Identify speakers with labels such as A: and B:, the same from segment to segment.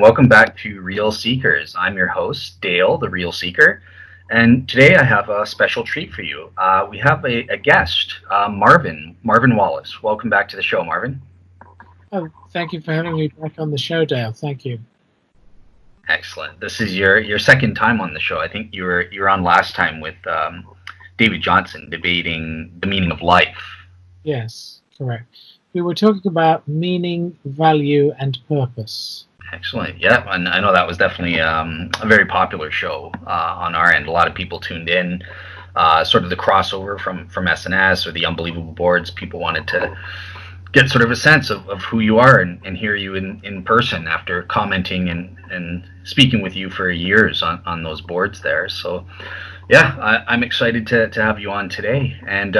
A: welcome back to Real Seekers. I'm your host, Dale, the Real Seeker, and today I have a special treat for you. We have a guest, Marvin Wallace. Welcome back to the show, Marvin.
B: Oh, thank you for having me back on the show, Dale. Thank you.
A: Excellent. This is your second time on the show. I think you were on last time with David Johnson debating the meaning of life.
B: Yes, correct. We were talking about meaning, value, and purpose.
A: Excellent. Yeah, and I know that was definitely a very popular show on our end. A lot of people tuned in. Sort of the crossover from SNS or the Unbelievable Boards. People wanted to get sort of a sense of who you are and hear you in person after commenting and speaking with you for years on those boards there. So, yeah, I'm excited to have you on today. And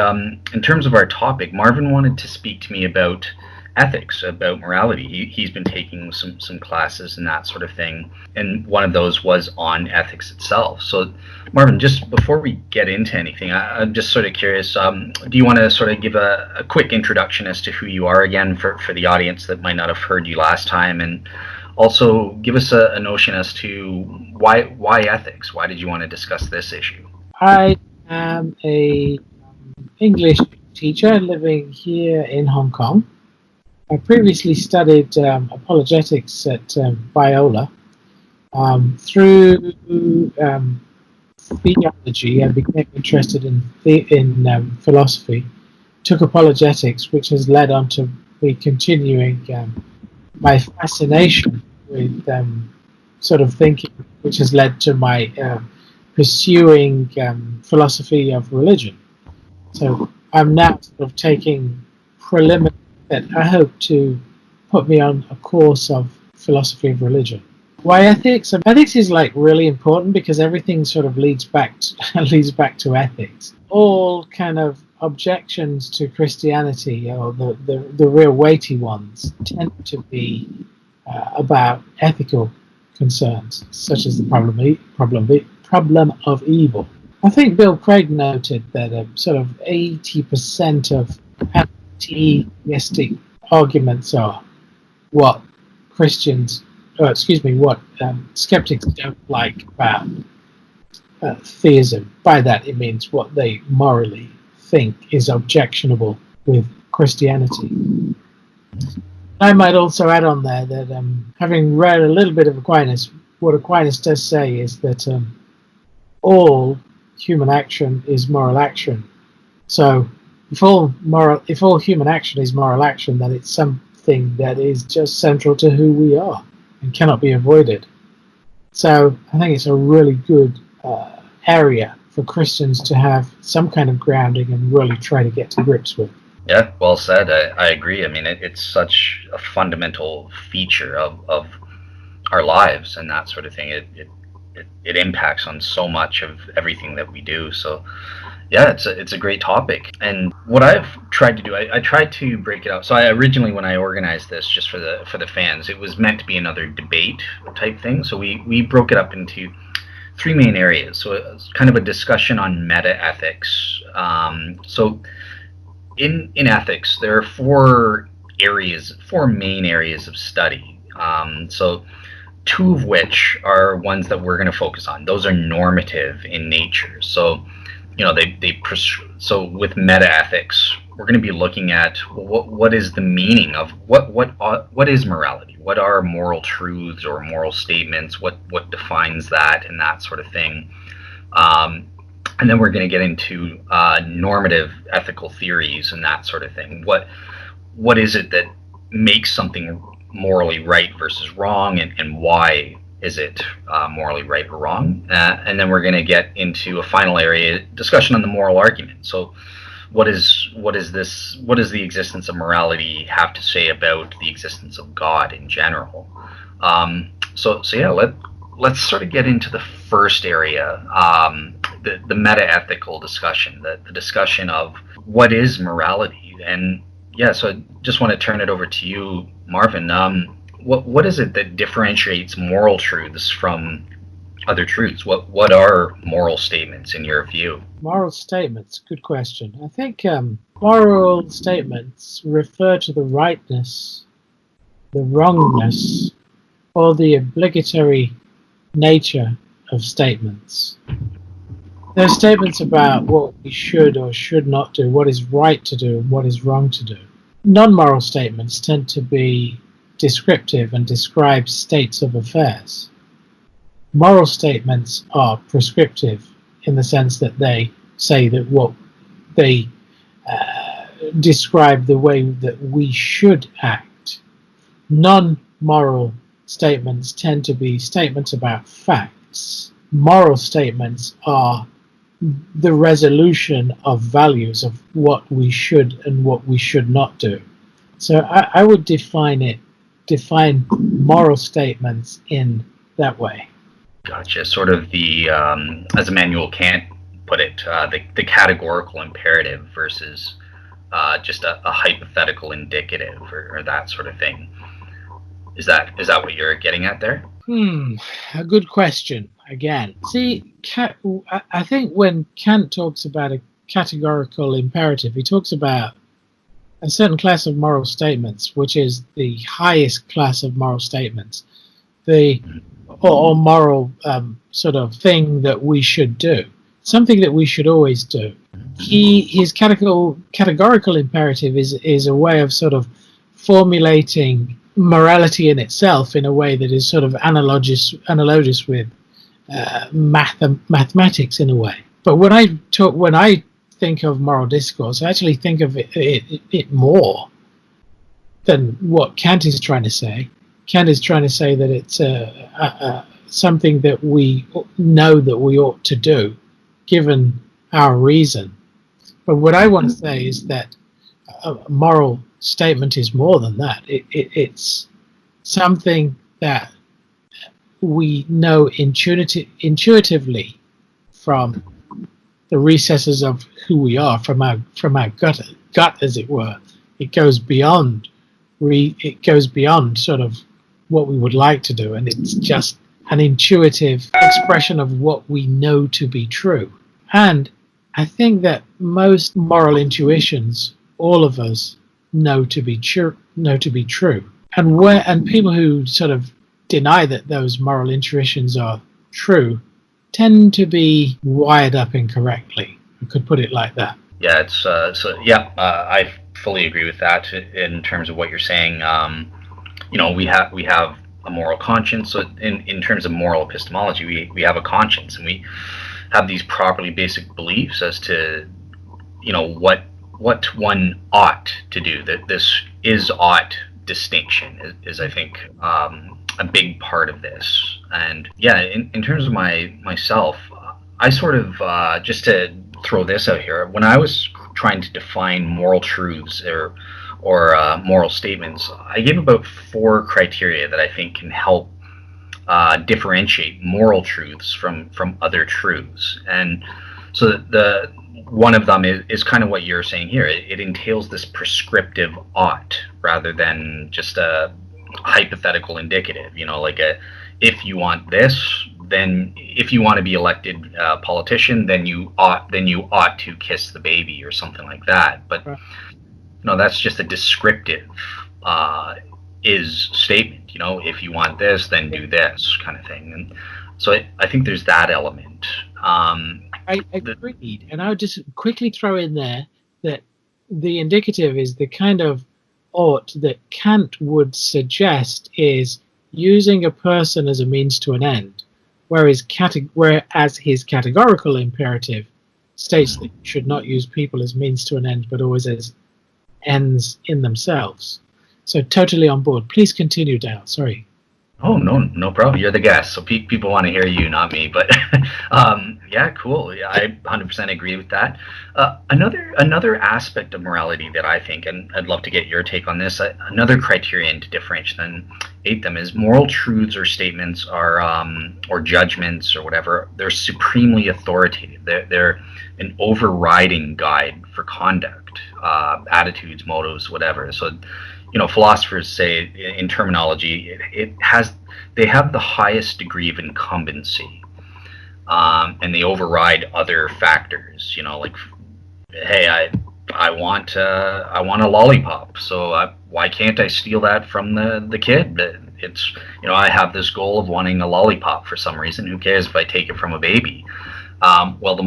A: in terms of our topic, Marvin wanted to speak to me about ethics, about morality. He's been taking some classes and that sort of thing, and one of those was on ethics itself. So, Marvin, just before we get into anything, I'm just sort of curious, do you want to sort of give a quick introduction as to who you are again for the audience that might not have heard you last time, and also give us a notion as to why ethics? Why did you want to discuss this issue?
B: I am a English teacher living here in Hong Kong. I previously studied apologetics at Biola. Through theology, I became interested in philosophy, took apologetics, which has led on to me continuing my fascination with sort of thinking, which has led to my pursuing philosophy of religion. So I'm now sort of taking preliminary that I hope to put me on a course of philosophy of religion. Why ethics? Ethics is like really important because everything sort of leads back to ethics. All kind of objections to Christianity, or the real weighty ones, tend to be about ethical concerns, such as the problem of evil. I think Bill Craig noted that sort of 80% of theistic arguments are what skeptics don't like about theism. By that, it means what they morally think is objectionable with Christianity. I might also add on there that having read a little bit of Aquinas, what Aquinas does say is that all human action is moral action. So if all human action is moral action, then it's something that is just central to who we are and cannot be avoided. So I think it's a really good area for Christians to have some kind of grounding and really try to get to grips with.
A: Yeah, well said. I agree. I mean, it's such a fundamental feature of our lives and that sort of thing. It impacts on so much of everything that we do. So, yeah, it's a great topic. And what I've tried to do, I tried to break it up. So I originally, when I organized this just for the fans, it was meant to be another debate type thing. So we broke it up into three main areas. So it's kind of a discussion on meta ethics. So in ethics, there are four main areas of study. So two of which are ones that we're going to focus on. Those are normative in nature. So, you know, so with meta ethics, we're going to be looking at what is the meaning of what is morality? What are moral truths or moral statements? What defines that and that sort of thing. And then we're going to get into normative ethical theories and that sort of thing. What is it that makes something morally right versus wrong, and why is it morally right or wrong? And then we're going to get into a final area discussion on the moral argument. So what does the existence of morality have to say about the existence of God in general? So yeah, let's sort of get into the first area, the meta-ethical discussion, the discussion of what is morality. And yeah, so I just want to turn it over to you, Marvin. What is it that differentiates moral truths from other truths? What are moral statements in your view?
B: Moral statements, good question. I think moral statements refer to the rightness, the wrongness, or the obligatory nature of statements. Those statements about what we should or should not do, what is right to do and what is wrong to do. Non-moral statements tend to be descriptive and describe states of affairs. Moral statements are prescriptive in the sense that they say that what they describe the way that we should act. Non-moral statements tend to be statements about facts. Moral statements are the resolution of values of what we should and what we should not do. So I would define moral statements in that way.
A: Gotcha. Sort of the, as Immanuel Kant put it, the categorical imperative versus just a hypothetical indicative or that sort of thing. Is that what you're getting at there?
B: A good question. Again, see, I think when Kant talks about a categorical imperative, he talks about a certain class of moral statements, which is the highest class of moral statements, or moral sort of thing that we should do, something that we should always do. His categorical imperative is a way of sort of formulating morality in itself in a way that is sort of analogous with mathematics in a way. But when I think of moral discourse, I actually think of it more than what Kant is trying to say. Kant is trying to say that it's something that we know that we ought to do, given our reason. But what I want to say is that a moral statement is more than that. It's something that we know intuitively from the recesses of who we are, from our gut, as it were. It goes beyond sort of what we would like to do, and it's just an intuitive expression of what we know to be true. And I think that most moral intuitions, all of us know to be true. And people who sort of deny that those moral intuitions are true tend to be wired up incorrectly. I could put it like that.
A: Yeah, it's I fully agree with that in terms of what you're saying. We have a moral conscience. So in terms of moral epistemology, we have a conscience, and we have these properly basic beliefs as to what one ought to do. That this is ought distinction is I think a big part of this. And yeah, in terms of myself, I sort of just to throw this out here, when I was trying to define moral truths or moral statements, I gave about 4 criteria that I think can help differentiate moral truths from other truths. And so the one of them is kind of what you're saying here. It entails this prescriptive ought rather than just a hypothetical indicative. Like if you want this, then if you want to be elected politician, then you ought to kiss the baby or something like that. But that's just a descriptive is statement. If you want this, then do this kind of thing. And so I think there's that element.
B: I agreed, and I would just quickly throw in there that the indicative is the kind of ought that Kant would suggest is using a person as a means to an end, whereas his categorical imperative states that you should not use people as means to an end, but always as ends in themselves. So totally on board. Please continue, Dale. Sorry.
A: Oh, no problem. You're the guest, so people want to hear you, not me. But yeah, cool. Yeah, I 100% agree with that. Another aspect of morality that I think, and I'd love to get your take on this, another criterion to differentiate them is moral truths or statements are or judgments or whatever. They're supremely authoritative. They're an overriding guide for conduct, attitudes, motives, whatever. So philosophers say in terminology, they have the highest degree of incumbency, and they override other factors. Like, hey, I want a lollipop, so why can't I steal that from the kid? It's, I have this goal of wanting a lollipop for some reason. Who cares if I take it from a baby? Well, the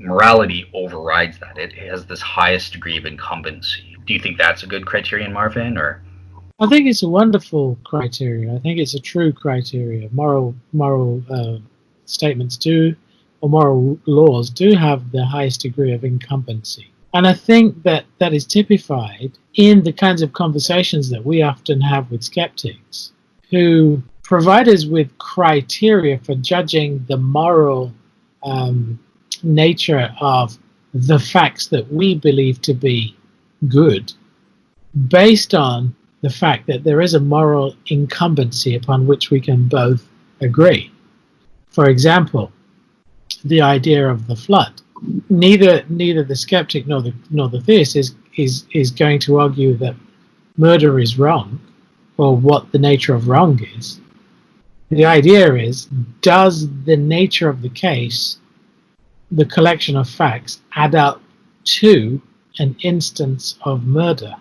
A: morality overrides that. It has this highest degree of incumbency. Do you think that's a good criterion, Marvin, or?
B: I think it's a wonderful criteria. I think it's a true criteria. Moral statements do, or moral laws do have the highest degree of incumbency. And I think that is typified in the kinds of conversations that we often have with skeptics, who provide us with criteria for judging the moral nature of the facts that we believe to be good, based on the fact that there is a moral incumbency upon which we can both agree. For example, the idea of the flood. Neither the skeptic nor the theist is going to argue that murder is wrong, or what the nature of wrong is. The idea is, does the nature of the case, the collection of facts, add up to an instance of murder?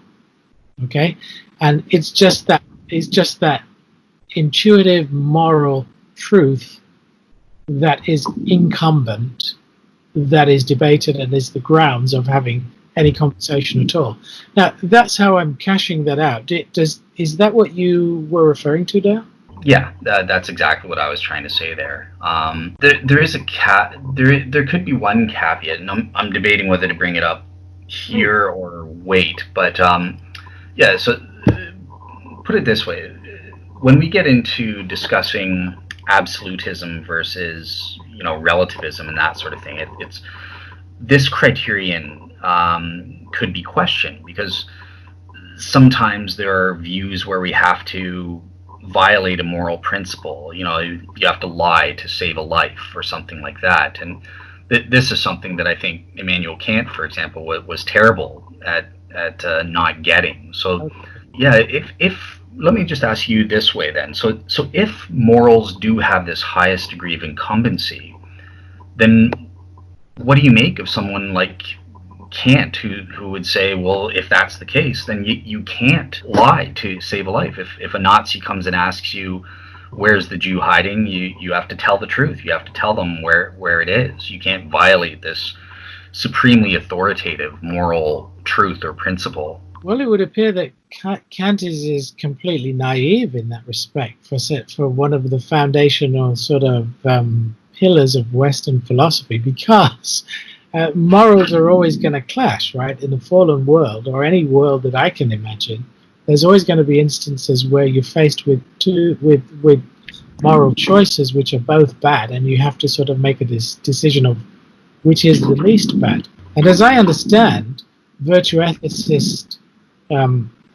B: Okay, and it's just that intuitive moral truth that is incumbent, that is debated, and is the grounds of having any conversation at all. Now, that's how I'm cashing that out. Is that what you were referring to there?
A: Yeah, that's exactly what I was trying to say there. There is there could be one caveat, and I'm debating whether to bring it up here or wait. But yeah, so put it this way: when we get into discussing absolutism versus relativism and that sort of thing, it's this criterion could be questioned, because sometimes there are views where we have to violate a moral principle. You have to lie to save a life or something like that. And this is something that I think Immanuel Kant, for example, was terrible at not getting. So, yeah, if let me just ask you this way then. So if morals do have this highest degree of incumbency, then what do you make of someone like Kant, who would say, well, if that's the case, then you can't lie to save a life. If a Nazi comes and asks you, where's the Jew hiding, you have to tell the truth. You have to tell them where it is. You can't violate this supremely authoritative moral truth or principle.
B: Well, it would appear that Kant is completely naive in that respect, for one of the foundational sort of pillars of Western philosophy, because morals are always going to clash, right? In a fallen world, or any world that I can imagine, there's always going to be instances where you're faced with moral choices which are both bad, and you have to sort of make a decision of which is the least bad. And as I understand, virtue ethicist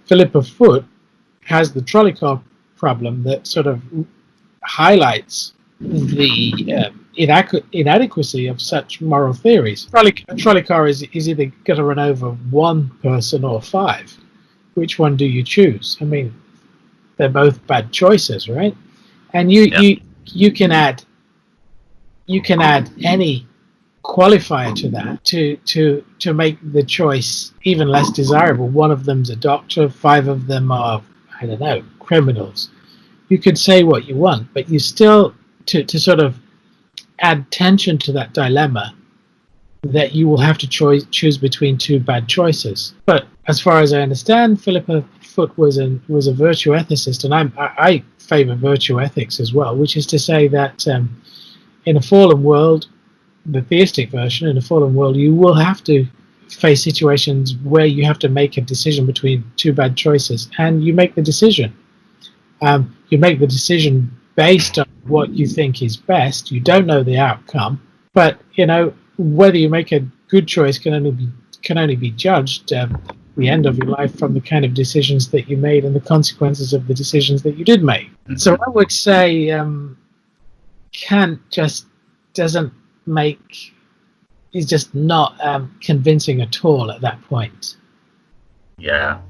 B: Philippa Foot has the trolley car problem that sort of highlights the inadequacy of such moral theories. A trolley car is either going to run over one person or five. Which one do you choose? I mean, they're both bad choices, right? And you can add any qualifier to that to make the choice even less desirable. One of them's a doctor, five of them are, I don't know, criminals. You could say what you want, but you still to sort of add tension to that dilemma, that you will have to choose between two bad choices. But as far as I understand, Philippa Foot was a virtue ethicist, and I favour virtue ethics as well, which is to say that in a fallen world, the theistic version, in a fallen world, you will have to face situations where you have to make a decision between two bad choices, and you make the decision. You make the decision based on what you think is best. You don't know the outcome, but whether you make a good choice can only be judged at the end of your life from the kind of decisions that you made and the consequences of the decisions that you did make. So I would say Kant just doesn't is just not convincing at all at that point.
A: Yeah.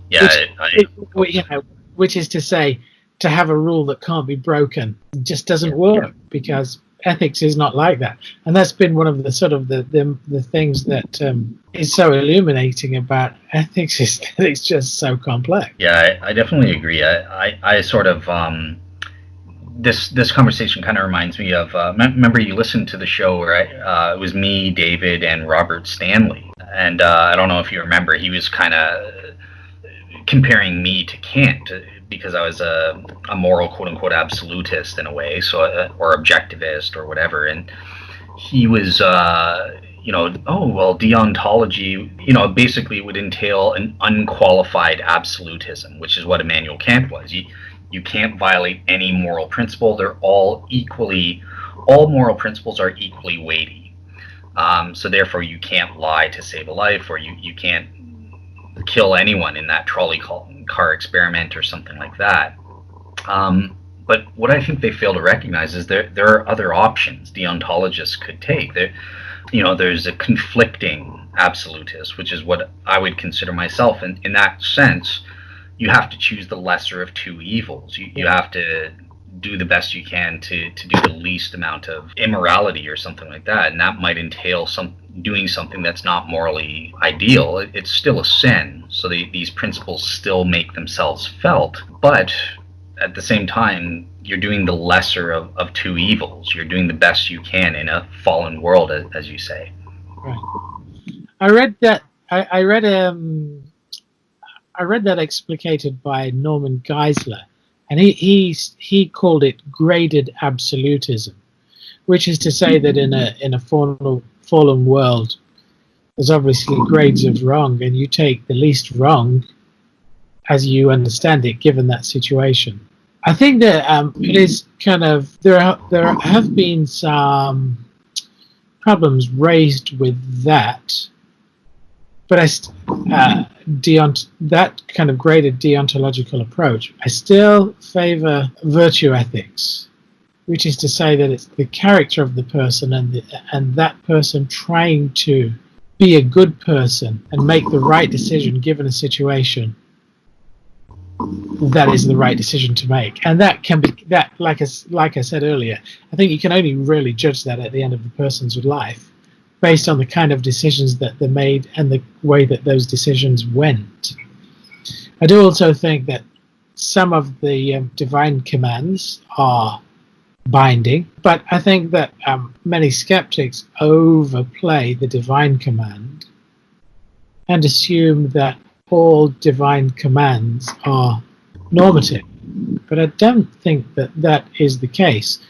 B: Which is to say, to have a rule that can't be broken just doesn't work, because ethics is not like that, and that's been one of the sort of the things that is so illuminating about ethics, is that it's just so complex.
A: Yeah, I definitely agree. I sort of this conversation kind of reminds me of remember you listened to the show where it was me, David, and Robert Stanley, and I don't know if you remember, he was kind of comparing me to Kant because I was a moral quote unquote absolutist in a way, so or objectivist or whatever, and he was oh well, deontology basically would entail an unqualified absolutism, which is what Immanuel Kant was. You can't violate any moral principle. They're all moral principles are equally weighty. So therefore you can't lie to save a life, or you can't kill anyone in that trolley car experiment or something like that. But what I think they fail to recognize is there are other options deontologists could take. There's a conflicting absolutist, which is what I would consider myself. And in that sense, you have to choose the lesser of two evils. You have to do the best you can to do the least amount of immorality or something like that. And that might entail doing something that's not morally ideal. It's still a sin. So these principles still make themselves felt. But at the same time, you're doing the lesser of two evils. You're doing the best you can in a fallen world, as you say.
B: Right. I read that. I read that explicated by Norman Geisler, and he called it graded absolutism, which is to say that in a fallen world, there's obviously grades of wrong, and you take the least wrong as you understand it, given that situation. I think that it is kind of there have been some problems raised with that, but that kind of graded deontological approach, I still favor virtue ethics, which is to say that it's the character of the person and that person trying to be a good person and make the right decision given a situation that is the right decision to make. And that can be that, like I said earlier, I think you can only really judge that at the end of the person's life based on the kind of decisions that they made and the way that those decisions went. I do also think that some of the divine commands are binding, but I think that many skeptics overplay the divine command and assume that all divine commands are normative. But I don't think that is the case.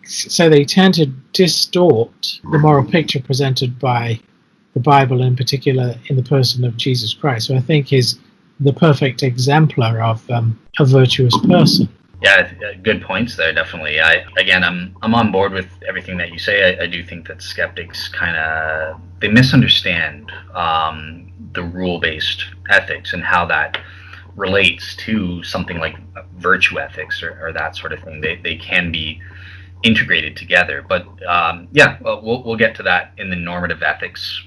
B: So they tend to distort the moral picture presented by the Bible, in particular in the person of Jesus Christ, who I think is the perfect exemplar of a virtuous person.
A: Yeah, good points there. Definitely. I'm on board with everything that you say. I do think that skeptics they misunderstand the rule-based ethics and how that relates to something like virtue ethics or that sort of thing. They can be integrated together. But we'll get to that in the normative ethics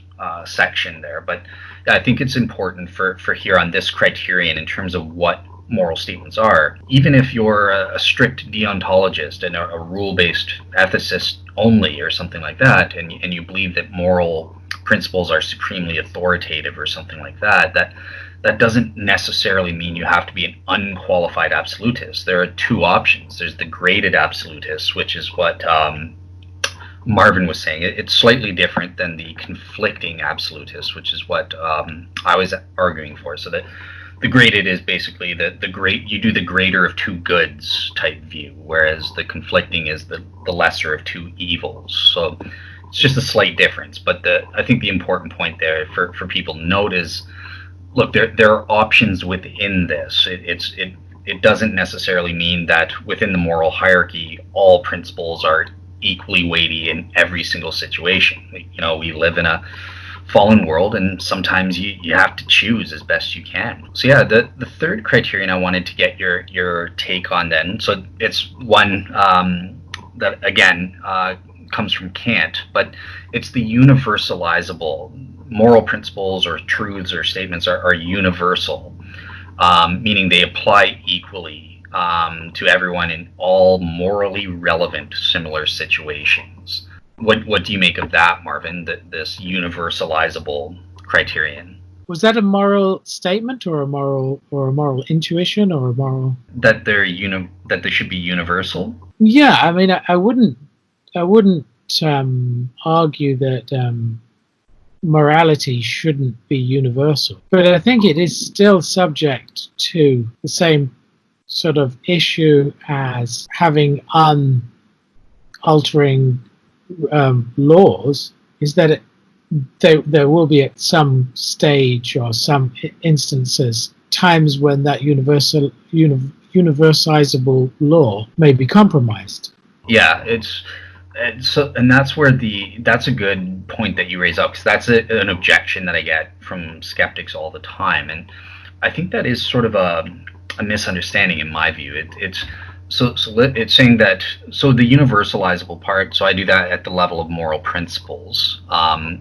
A: section there. But I think it's important for here on this criterion in terms of what moral statements are. Even if you're a strict deontologist and a rule-based ethicist only or something like that, and you believe that moral principles are supremely authoritative or something like that, that doesn't necessarily mean you have to be an unqualified absolutist. There are two options. There's the graded absolutist, which is what Marvin was saying. It's slightly different than the conflicting absolutist, which is what I was arguing for. So that the graded is basically you do the greater of two goods type view, whereas the conflicting is the lesser of two evils. So it's just a slight difference. But I think the important point there for people to note is, look, there are options within this. It doesn't necessarily mean that within the moral hierarchy all principles are equally weighty in every single situation. We live in a fallen world, and sometimes you have to choose as best you can. So yeah, the third criterion I wanted to get your take on then. So it's one that again comes from Kant, but it's the universalizable. Moral principles or truths or statements are universal, meaning they apply equally to everyone in all morally relevant similar situations. What do you make of that, Marvin? This universalizable criterion?
B: Was that a moral statement, or a moral intuition, or a moral
A: that that they should be universal?
B: Yeah, I mean, I wouldn't argue that morality shouldn't be universal, but I think it is still subject to the same sort of issue as having unaltering laws. Is that there will be at some stage or some instances times when that universalizable law may be compromised.
A: Yeah, and that's where that's a good point that you raise up, because that's an objection that I get from skeptics all the time, and I think that is sort of a misunderstanding in my view. It's saying that the universalizable part. So I do that at the level of moral principles,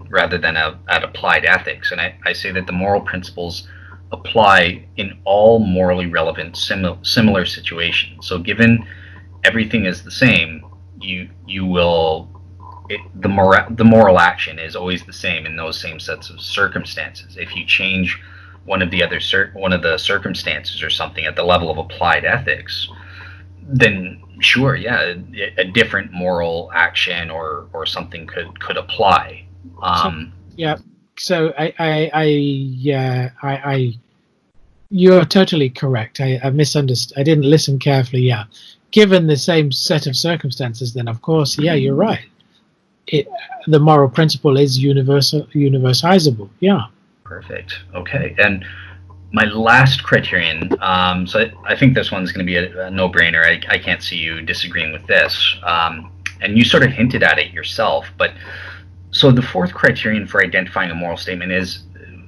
A: rather than at applied ethics, and I say that the moral principles apply in all morally relevant similar situations. So given everything is the same, you will the moral action is always the same in those same sets of circumstances. If you change one of the circumstances or something at the level of applied ethics, then sure, yeah, a different moral action or something could apply.
B: Yeah. So you're totally correct. I misunderstood. I didn't listen carefully. Yeah. Given the same set of circumstances, then of course, yeah, you're right. The moral principle is universalizable. Yeah.
A: Perfect. Okay. And my last criterion, so I think this one's going to be a no-brainer. I can't see you disagreeing with this. And you sort of hinted at it yourself. But so the fourth criterion for identifying a moral statement is,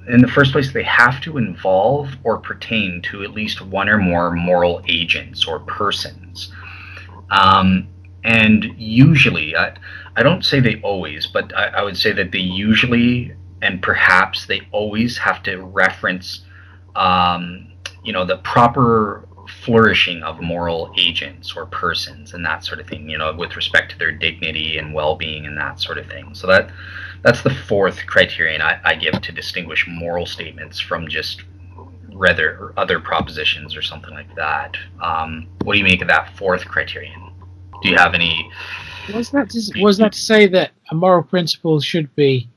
A: in the first place, they have to involve or pertain to at least one or more moral agents or persons. And usually, I don't say they always, but I would say that they usually, and perhaps they always, have to reference the proper flourishing of moral agents or persons and that sort of thing, with respect to their dignity and well-being and that sort of thing. So that's the fourth criterion I give to distinguish moral statements from just rather other propositions or something like that. What do you make of that fourth criterion? Do you have any?
B: Was that to say that a moral principle should be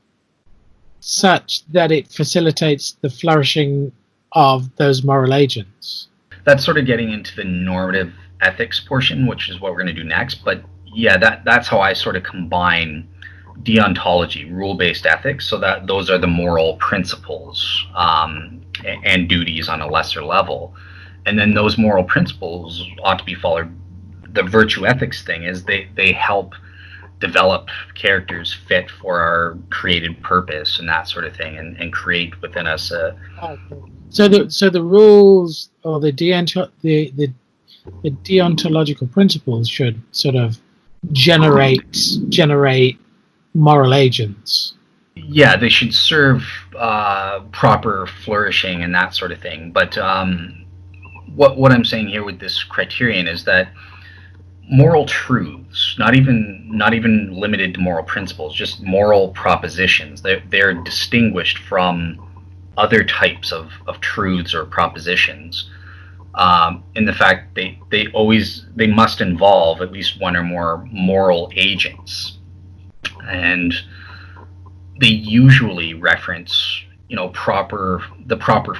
B: such that it facilitates the flourishing of those moral agents?
A: That's sort of getting into the normative ethics portion, which is what we're going to do next. But yeah, that's how I sort of combine deontology, rule-based ethics, so that those are the moral principles and duties on a lesser level, and then those moral principles ought to be followed. The virtue ethics thing is they help develop characters fit for our created purpose and that sort of thing, and create within us a.
B: So the rules or the deontological principles should sort of generate moral agents.
A: Yeah, they should serve proper flourishing and that sort of thing. But what I'm saying here with this criterion is that moral truths, not even limited to moral principles, just moral propositions, they're distinguished from other types of truths or propositions in the fact they must involve at least one or more moral agents, and they usually reference the proper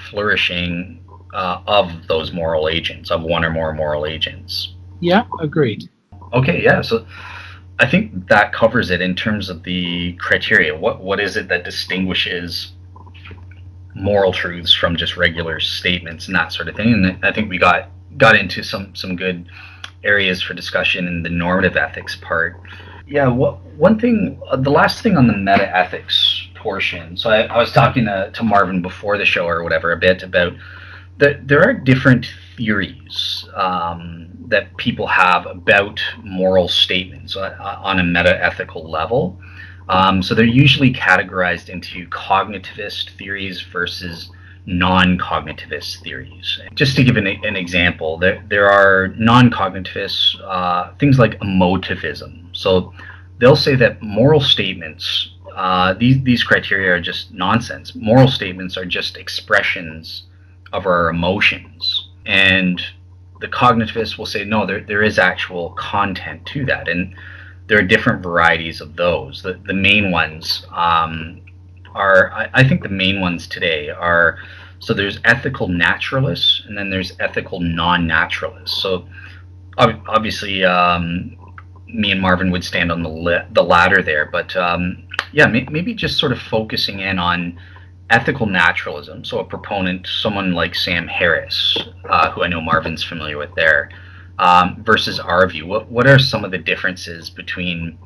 A: flourishing of those moral agents, of one or more moral agents.
B: Yeah, agreed.
A: Okay, yeah, so I think that covers it in terms of the criteria. What is it that distinguishes moral truths from just regular statements and that sort of thing? And I think we got into some good areas for discussion in the normative ethics part. Yeah, one thing, the last thing on the meta ethics portion. So I was talking to Marvin before the show or whatever a bit about that there are different theories that people have about moral statements on a meta-ethical level. So they're usually categorized into cognitivist theories versus non-cognitivist theories. Just to give an example, there are non-cognitivists, things like emotivism. So they'll say that moral statements, these criteria are just nonsense. Moral statements are just expressions of our emotions. And the cognitivists will say, no, there is actual content to that. And there are different varieties of those. The main ones I think the main ones today are, so there's ethical naturalists and then there's ethical non-naturalists. So obviously, me and Marvin would stand on the latter there, but yeah, maybe just sort of focusing in on ethical naturalism. So a proponent, someone like Sam Harris, who I know Marvin's familiar with there, versus our view. What are some of the differences between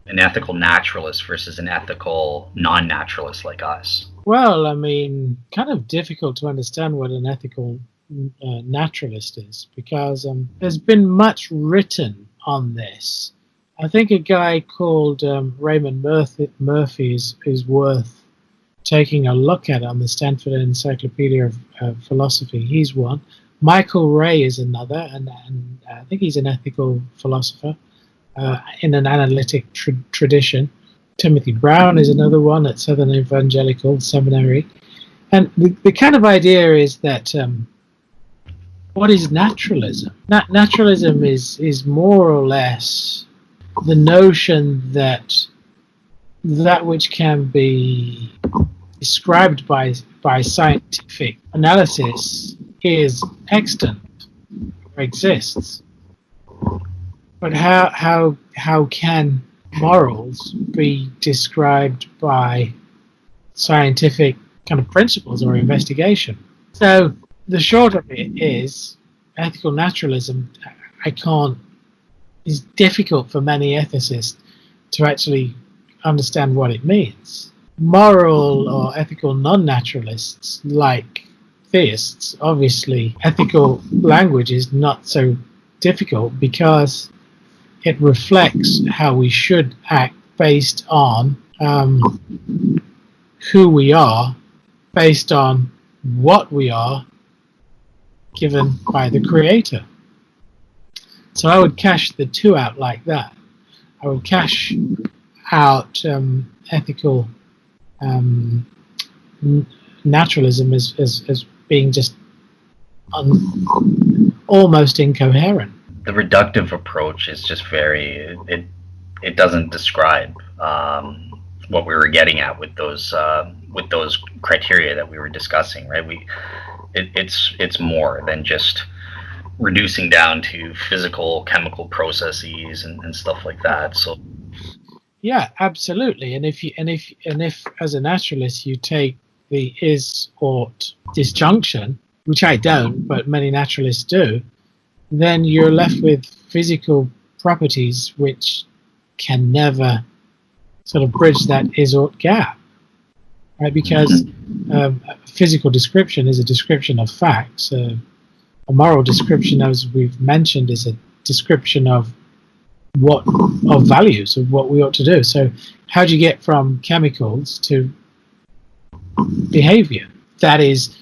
A: an ethical naturalist versus an ethical non-naturalist like us?
B: Well, I mean, kind of difficult to understand what an ethical naturalist is, because there's been much written on this. I think a guy called Raymond Murphy is worth taking a look at on the Stanford Encyclopedia of Philosophy. He's one. Michael Ray is another, and I think he's an ethical philosopher in an analytic tradition. Timothy Brown is another one at Southern Evangelical Seminary. And the kind of idea is that what is naturalism? Naturalism is more or less the notion that that which can be described by scientific analysis is extant or exists. But how can morals be described by scientific kind of principles or investigation? So the short of it is, ethical naturalism, is difficult for many ethicists to actually understand what it means. Moral or ethical non-naturalists, like theists, obviously ethical language is not so difficult because it reflects how we should act based on who we are, based on what we are given by the Creator. So I would cash the two out like that. I would cash out ethical naturalism as being just almost incoherent.
A: The reductive approach is just it doesn't describe what we were getting at with those criteria that we were discussing, right? It's more than just reducing down to physical chemical processes and stuff like that. So
B: yeah, absolutely. And if as a naturalist you take the is ought disjunction, which I don't, but many naturalists do, then you're left with physical properties which can never sort of bridge that is ought gap, right? Because physical description is a description of facts. A moral description, as we've mentioned, is a description of values, of what we ought to do. So how do you get from chemicals to behavior that is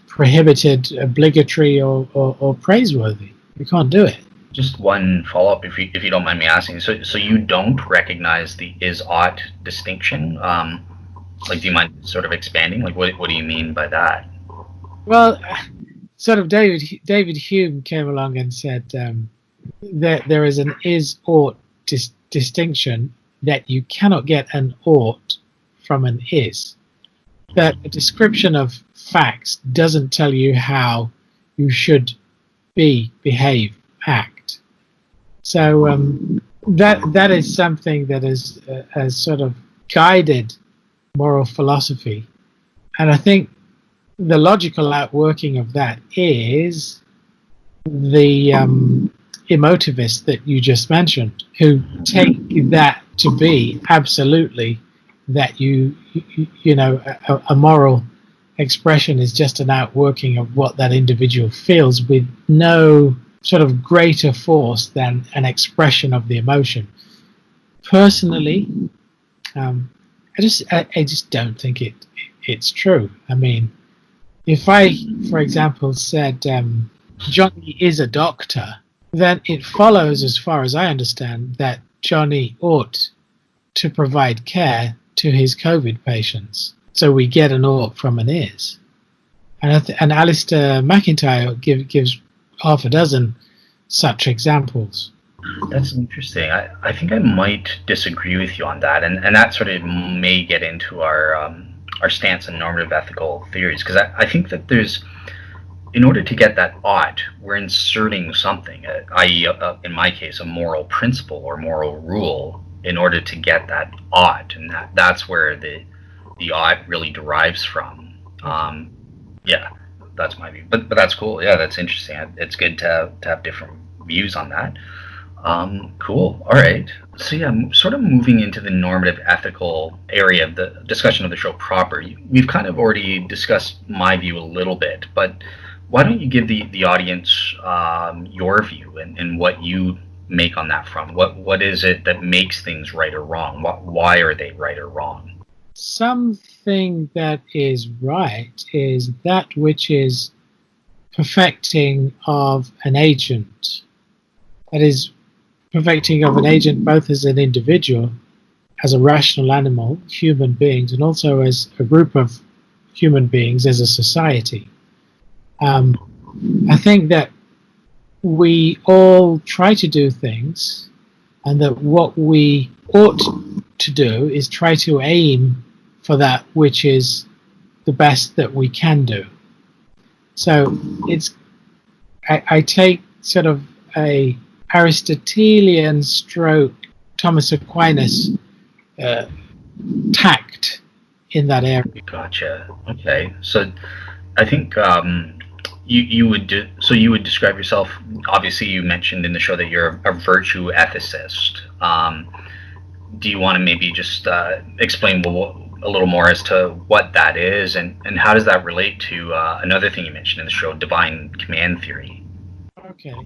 B: prohibited, obligatory, or praiseworthy? You can't do it.
A: Just one follow-up, if you don't mind me asking. So you don't recognize the is-ought distinction? Like, do you mind sort of expanding? Like, what do you mean by that?
B: Well, sort of David Hume came along and said that there is an is-ought distinction, that you cannot get an ought from an is. That a description of facts doesn't tell you how you should behave, act. So that is something that has sort of guided moral philosophy, and I think the logical outworking of that is the emotivists that you just mentioned, who take that to be absolutely that you know a moral expression is just an outworking of what that individual feels, with no sort of greater force than an expression of the emotion. Personally, I just don't think it it's true. I mean, if I, for example, said Johnny is a doctor, then it follows, as far as I understand, that Johnny ought to provide care to his COVID patients. So we get an ought from an is. And Alistair McIntyre gives half a dozen such examples.
A: That's interesting. I think I might disagree with you on that, and that sort of may get into our stance on normative ethical theories, because I think that there's, in order to get that ought, we're inserting something, i.e., in my case, a moral principle or moral rule, in order to get that ought, and that's where the ought really derives from. Yeah, that's my view. But that's cool. Yeah, that's interesting. It's good to have different views on that. Cool. All right. So yeah, sort of moving into the normative ethical area of the discussion of the show proper. We've kind of already discussed my view a little bit, but why don't you give the audience your view and what you make on that front? What is it that makes things right or wrong? Why are they right or wrong?
B: Something that is right is that which is perfecting of an agent. That is, perfecting of an agent both as an individual, as a rational animal, human beings, and also as a group of human beings, as a society. I think that we all try to do things, and that what we ought to do is try to aim for that which is the best that we can do. So I take sort of a Aristotelian stroke Thomas Aquinas tact in that area.
A: Gotcha. Okay. So I think you would describe yourself. Obviously, you mentioned in the show that you're a virtue ethicist. Do you want to maybe just explain a little more as to what that is, and how does that relate to another thing you mentioned in the show, divine command theory?
B: Okay.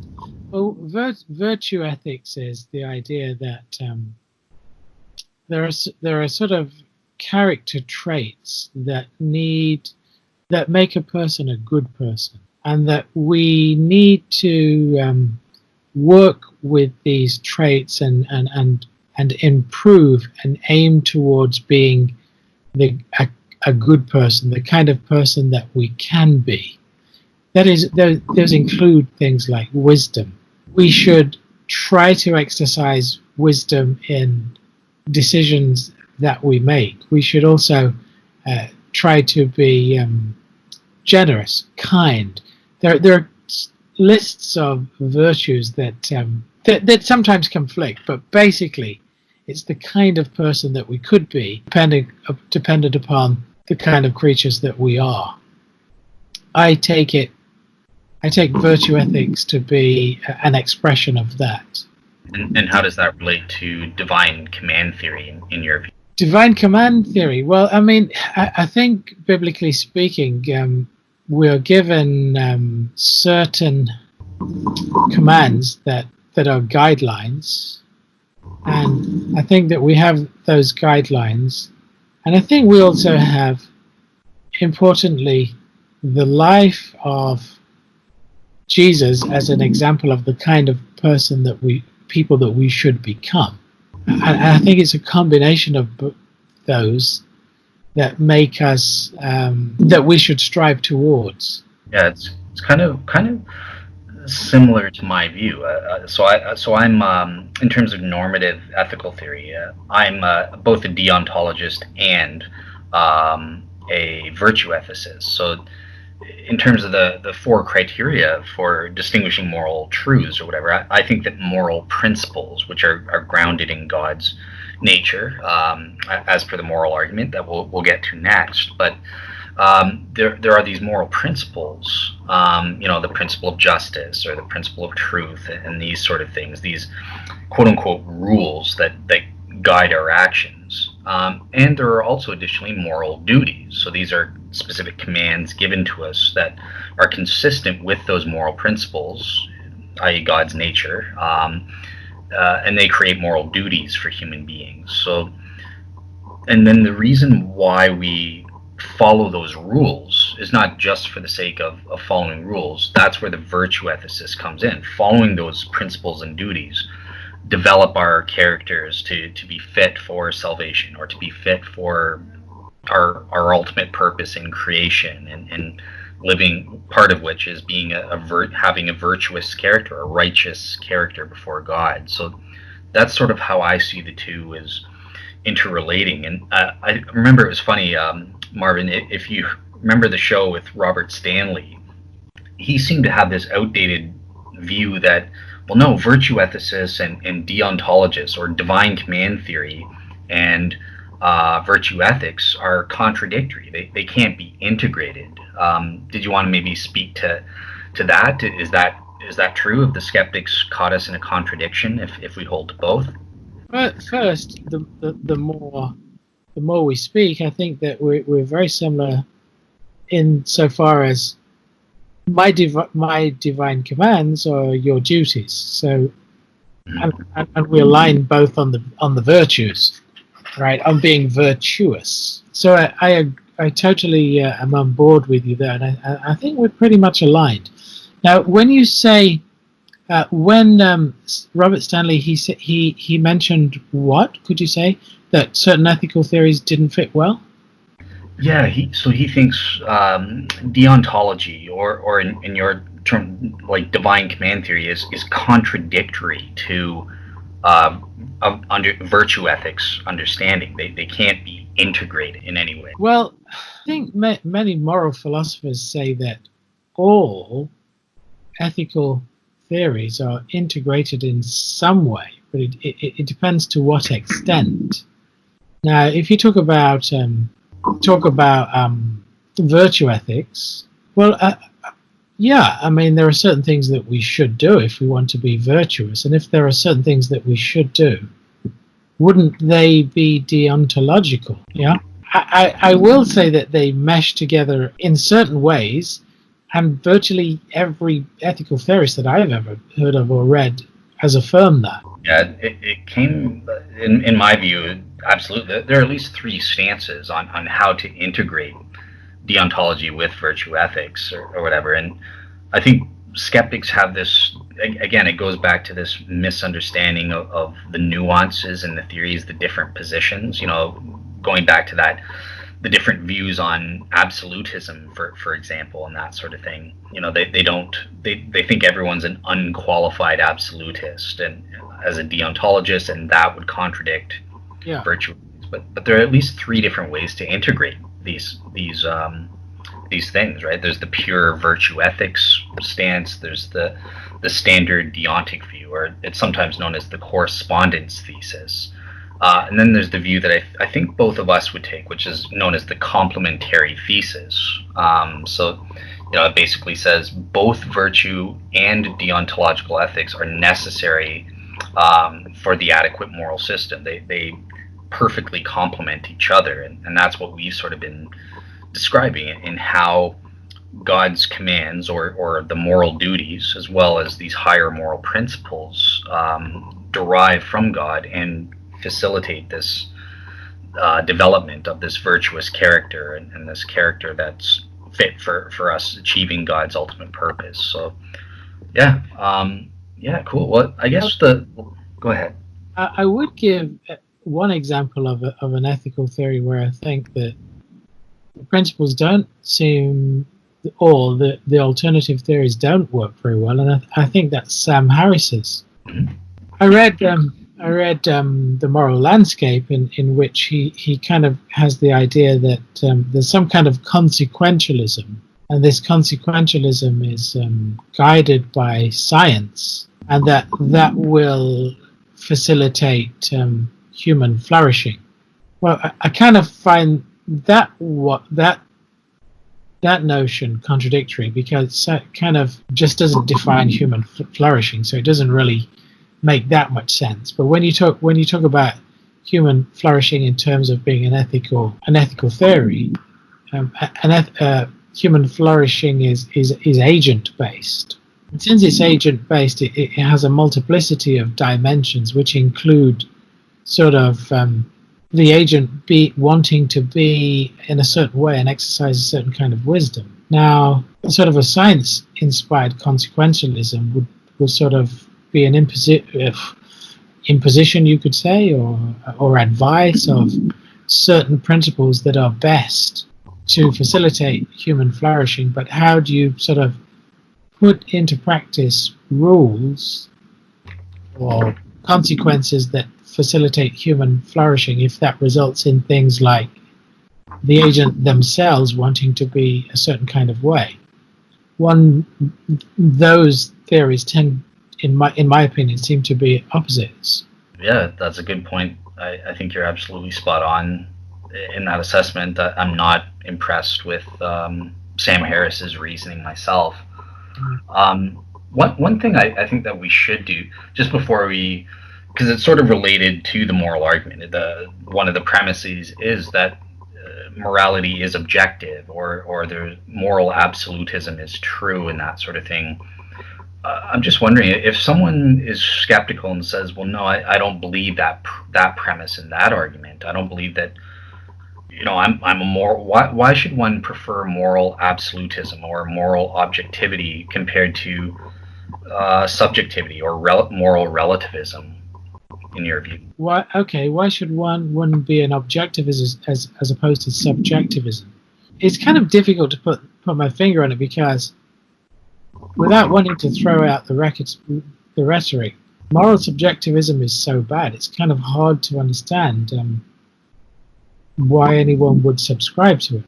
B: Well, virtue ethics is the idea that there are sort of character traits that make a person a good person, and that we need to work with these traits and improve and aim towards being a good person, the kind of person that we can be. That is, those include things like wisdom. We should try to exercise wisdom in decisions that we make. We should also try to be generous, kind. There are lists of virtues that sometimes conflict, but basically, it's the kind of person that we could be, dependent upon the kind of creatures that we are. I take virtue ethics to be an expression of that.
A: And how does that relate to divine command theory in your view?
B: Divine command theory. Well, I mean, I think biblically speaking, we're given certain commands that are guidelines, and I think that we have those guidelines, and I think we also have, importantly, the life of Jesus as an example of the kind of person people that we should become. And I think it's a combination of those that make us that we should strive towards.
A: Yeah, it's kind of similar to my view. So I'm in terms of normative ethical theory, I'm both a deontologist and a virtue ethicist. So in terms of the four criteria for distinguishing moral truths or whatever, I think that moral principles, which are grounded in God's nature, as per the moral argument that we'll get to next, but there are these moral principles, the principle of justice or the principle of truth and these sort of things, these quote unquote rules that guide our actions. And there are also additionally moral duties. So these are specific commands given to us that are consistent with those moral principles, i.e. God's nature, and they create moral duties for human beings. So, and then the reason why we follow those rules is not just for the sake of following rules. That's where the virtue ethicist comes in, following those principles and duties, develop our characters to be fit for salvation, or to be fit for our ultimate purpose in creation, and living, part of which is being having a virtuous character, a righteous character before God. So that's sort of how I see the two as interrelating. And I remember, it was funny, Marvin, if you remember the show with Robert Stanley, he seemed to have this outdated view that, well, no, virtue ethicists and deontologists, or divine command theory, and virtue ethics are contradictory. They can't be integrated. Did you want to maybe speak to that? Is that true? Have the skeptics caught us in a contradiction if we hold to both?
B: First, the more we speak, I think that we're very similar insofar as my divine commands are your duties. So, and we align both on the virtues, right? On being virtuous. So I totally am on board with you there, and I think we're pretty much aligned. Now, when you say when Robert Stanley, he mentioned what? Could you say that certain ethical theories didn't fit well?
A: Yeah, he thinks deontology, or in your term, like divine command theory, is contradictory to under virtue ethics understanding. They can't be integrated in any way.
B: Well, I think many moral philosophers say that all ethical theories are integrated in some way, but it depends to what extent. Now, if you talk about virtue ethics, well, yeah, I mean, there are certain things that we should do if we want to be virtuous, and if there are certain things that we should do, wouldn't they be deontological? Yeah, I will say that they mesh together in certain ways, and virtually every ethical theorist that I've ever heard of or read has affirmed that.
A: Yeah, it came, in my view, absolutely. There are at least three stances on how to integrate deontology with virtue ethics, or whatever. And I think skeptics have this, again, it goes back to this misunderstanding of the nuances in the theories, the different positions, going back to that, the different views on absolutism, for example, and that sort of thing. They think everyone's an unqualified absolutist, and as a deontologist, and that would contradict virtue. But there are at least three different ways to integrate these things, right? There's the pure virtue ethics stance. There's the standard deontic view, or it's sometimes known as the correspondence thesis. And then there's the view that I think both of us would take, which is known as the complementary thesis. So it basically says both virtue and deontological ethics are necessary for the adequate moral system. They perfectly complement each other, and that's what we've sort of been describing in how God's commands, or the moral duties, as well as these higher moral principles, derive from God and facilitate this development of this virtuous character, and this character that's fit for us achieving God's ultimate purpose. So yeah, cool. Well, I guess go ahead.
B: I would give one example of an ethical theory where I think that the principles don't seem, or the alternative theories don't work very well, and I think that's Sam Harris's. Mm-hmm. I read The Moral Landscape, in which he kind of has the idea that there's some kind of consequentialism, and this consequentialism is guided by science, and that will facilitate human flourishing. Well, I kind of find that notion contradictory, because it kind of just doesn't define human flourishing, so it doesn't really make that much sense. But when you talk about human flourishing in terms of being an ethical theory, human flourishing is agent based. And since it's agent based, it has a multiplicity of dimensions, which include sort of the agent be wanting to be in a certain way and exercise a certain kind of wisdom. Now, sort of a science-inspired consequentialism would sort of be an imposition, you could say, or advice of certain principles that are best to facilitate human flourishing. But how do you sort of put into practice rules or consequences that facilitate human flourishing if that results in things like the agent themselves wanting to be a certain kind of way? Those theories tend, in my opinion, seem to be opposites.
A: Yeah, that's a good point. I think you're absolutely spot on in that assessment. I'm not impressed with Sam Harris's reasoning myself. One thing I think that we should do just before we, because it's sort of related to the moral argument. One of the premises is that morality is objective, or the moral absolutism is true, and that sort of thing. I'm just wondering if someone is skeptical and says, "Well, no, I don't believe that premise and that argument. I don't believe that. I'm a moral. Why should one prefer moral absolutism or moral objectivity compared to subjectivity or moral relativism, in your view?"
B: Why? Okay. Why should one be an objectivist as opposed to subjectivism? It's kind of difficult to put my finger on it, because without wanting to throw out the rhetoric, moral subjectivism is so bad. It's kind of hard to understand why anyone would subscribe to it.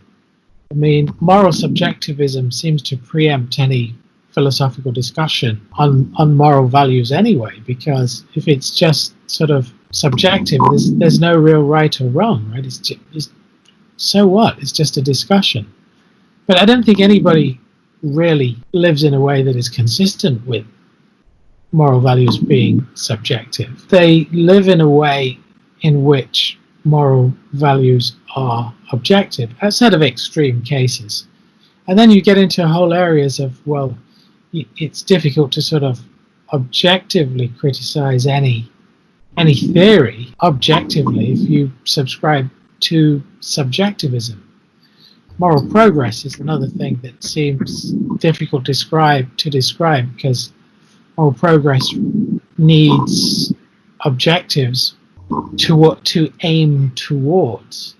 B: I mean, moral subjectivism seems to preempt any philosophical discussion on moral values anyway, because if it's just sort of subjective, there's no real right or wrong, right? So what? It's just a discussion. But I don't think anybody really lives in a way that is consistent with moral values being subjective. They live in a way in which moral values are objective, outside of extreme cases. And then you get into whole areas of, well, it's difficult to sort of objectively criticize any theory objectively if you subscribe to subjectivism. Moral progress is another thing that seems difficult to describe, because moral progress needs objectives to aim towards.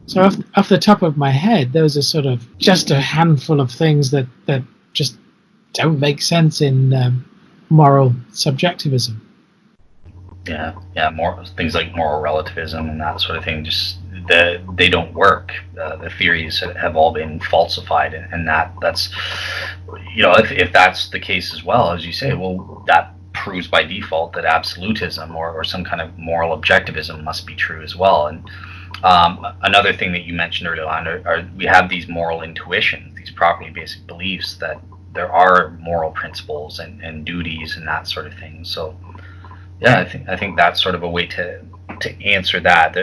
B: So off the top of my head, those are sort of just a handful of things that just don't make sense in moral subjectivism.
A: Yeah, more things like moral relativism and that sort of thing. Just they don't work. The theories have all been falsified, and that's if that's the case as well, as you say, well, that proves by default that absolutism or some kind of moral objectivism must be true as well. And another thing that you mentioned earlier on are we have these moral intuitions, these property-based beliefs that there are moral principles and duties and that sort of thing. So yeah, I think that's sort of a way to answer that.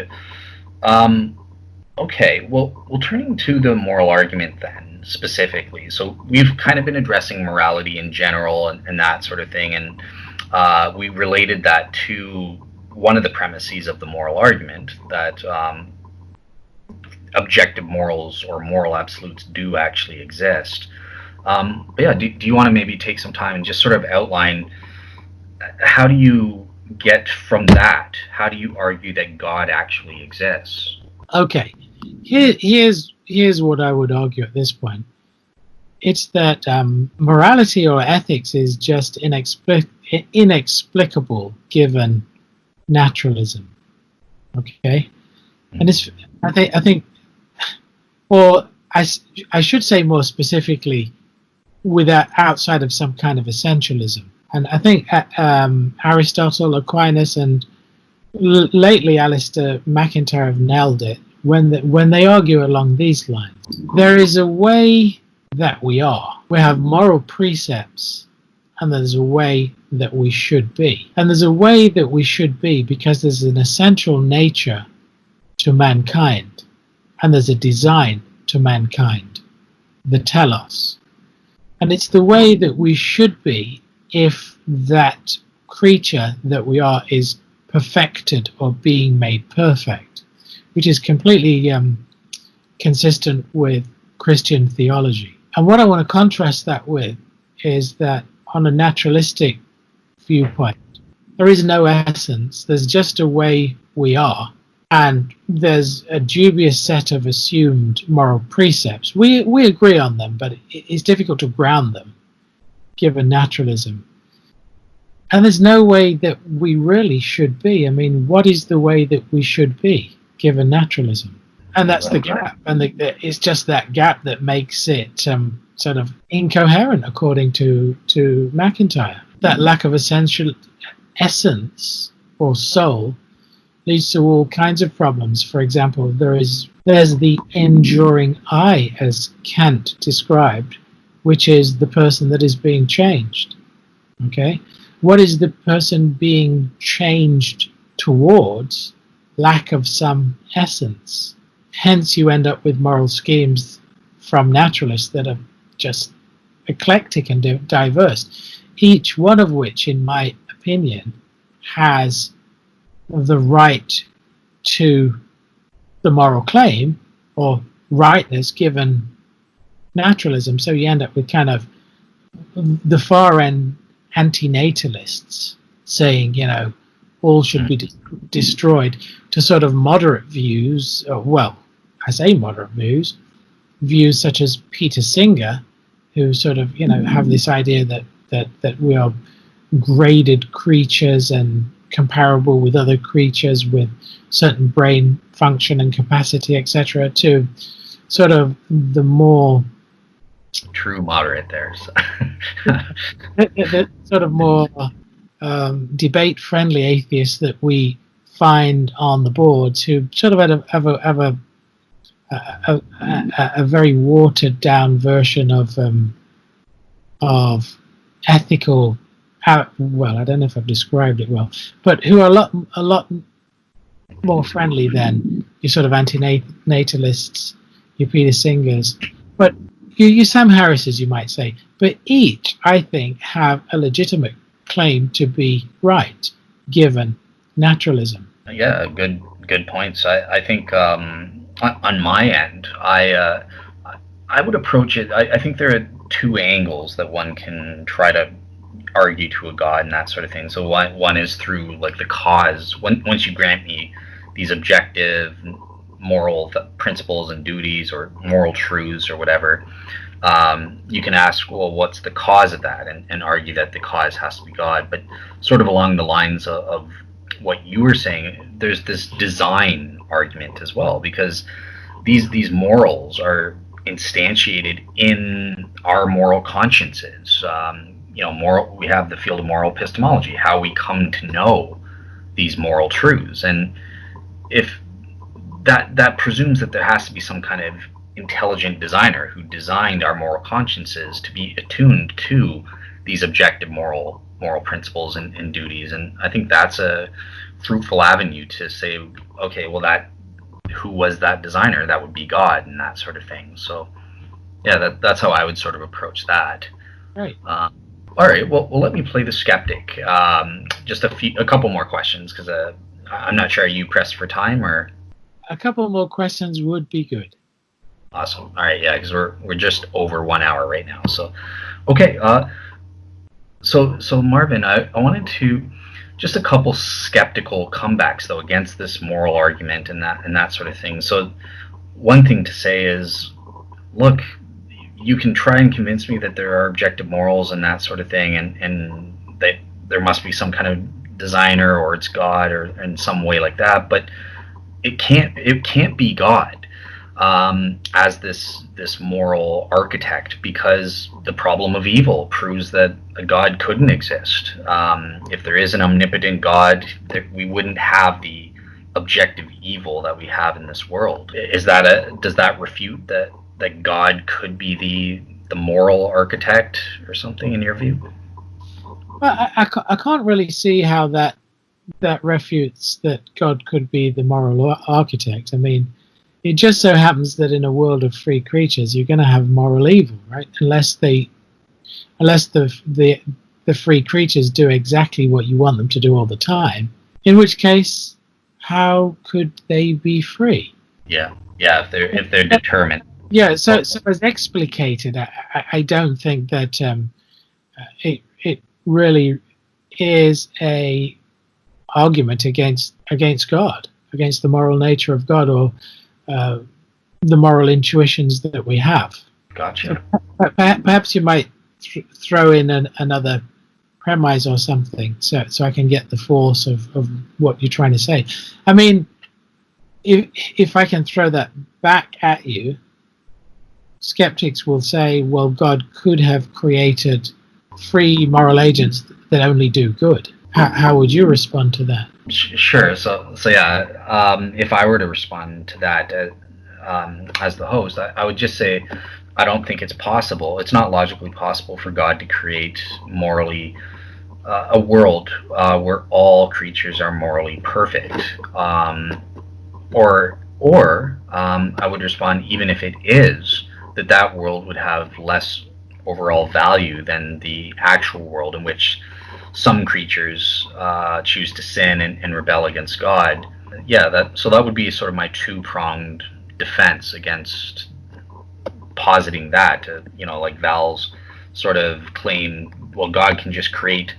A: Okay, well, turning to the moral argument then specifically. So we've kind of been addressing morality in general and that sort of thing, and we related that to one of the premises of the moral argument, that objective morals or moral absolutes do actually exist. But yeah, do you want to maybe take some time and just sort of outline how do you get from that? How do you argue that God actually exists?
B: Okay, here's what I would argue at this point. It's that morality or ethics is just inexplicable given naturalism. Okay, and I think, or I should say more specifically, outside of some kind of essentialism. And I think Aristotle, Aquinas, and lately Alistair McIntyre have nailed it when they argue along these lines. There is a way that we are. We have moral precepts, and there's a way that we should be. And there's a way that we should be because there's an essential nature to mankind, and there's a design to mankind, the telos. And it's the way that we should be if that creature that we are is perfected or being made perfect, which is completely consistent with Christian theology. And what I want to contrast that with is that on a naturalistic viewpoint, there is no essence, there's just a way we are, and there's a dubious set of assumed moral precepts. We agree on them, but it's difficult to ground them, given naturalism. And there's no way that we really should be. I mean, what is the way that we should be, given naturalism? And that's the gap. And it's just that gap that makes it sort of incoherent, according to McIntyre. That lack of essential essence or soul leads to all kinds of problems. For example, there's the enduring I, as Kant described, which is the person that is being changed. Okay? What is the person being changed towards? Lack of some essence. Hence, you end up with moral schemes from naturalists that are just eclectic and diverse, each one of which, in my opinion, has the right to the moral claim or rightness given naturalism. So you end up with kind of the far end anti-natalists saying, all should be destroyed, to sort of moderate views, I say moderate views such as Peter Singer, who sort of, have this idea that we are graded creatures and comparable with other creatures with certain brain function and capacity, etc., to sort of the more
A: true moderate there. So.
B: the sort of more debate-friendly atheists that we find on the boards, who sort of have a very watered-down version of ethical. Well, I don't know if I've described it well, but who are a lot more friendly than your sort of anti-natalists, your Peter Singers, but you Sam Harrises, you might say. But each, I think, have a legitimate claim to be right, given naturalism.
A: Yeah, good points. I think on my end, I would approach it. I think there are two angles that one can try to argue to a god and that sort of thing. So one is through like the cause. Once you grant me these objective moral principles and duties or moral truths or whatever, you can ask, well, what's the cause of that, and argue that the cause has to be God. But sort of along the lines of what you were saying, there's this design argument as well, because these morals are instantiated in our moral consciences. We have the field of moral epistemology, how we come to know these moral truths, and if that presumes that there has to be some kind of intelligent designer who designed our moral consciences to be attuned to these objective moral principles and duties. And I think that's a fruitful avenue to say, okay, well, who was that designer? That would be God, and that sort of thing. So yeah, that's how I would sort of approach that.
B: Right.
A: All right. Well, let me play the skeptic. Just a couple more questions, because I'm not sure. Are you pressed for time, or?
B: A couple more questions would be good.
A: Awesome. All right. Yeah, because we're just over 1 hour right now. So, okay. So Marvin, I wanted to just a couple skeptical comebacks though against this moral argument and that sort of thing. So, one thing to say is, look, you can try and convince me that there are objective morals and that sort of thing, and that there must be some kind of designer, or it's God, or in some way like that, but it can't be God as this moral architect, because the problem of evil proves that a God couldn't exist. If there is an omnipotent God, we wouldn't have the objective evil that we have in this world. Does that refute that God could be the moral architect or something, in your view?
B: Well, I can't really see how that refutes that God could be the moral architect. I mean, it just so happens that in a world of free creatures, you're going to have moral evil, right? Unless the free creatures do exactly what you want them to do all the time, In which case, how could they be free?
A: Yeah, yeah. If they're determined.
B: Yeah,
A: Well,
B: so as explicated, I don't think that it really is a argument against God, against the moral nature of God, or uh, the moral intuitions that we have. So
A: gotcha.
B: perhaps you might throw in another premise or something, so I can get the force of what you're trying to say. I mean, if I can throw that back at you, skeptics will say, well, God could have created free moral agents that only do good. How would you respond to that?
A: Sure. So yeah. If I were to respond to that as the host, I would just say I don't think it's possible. It's not logically possible for God to create morally a world where all creatures are morally perfect. Or I would respond, even if it is, that world would have less overall value than the actual world in which some creatures choose to sin and rebel against God. Yeah, that would be sort of my two-pronged defense against positing that. Like Val's sort of claim, well, God can just create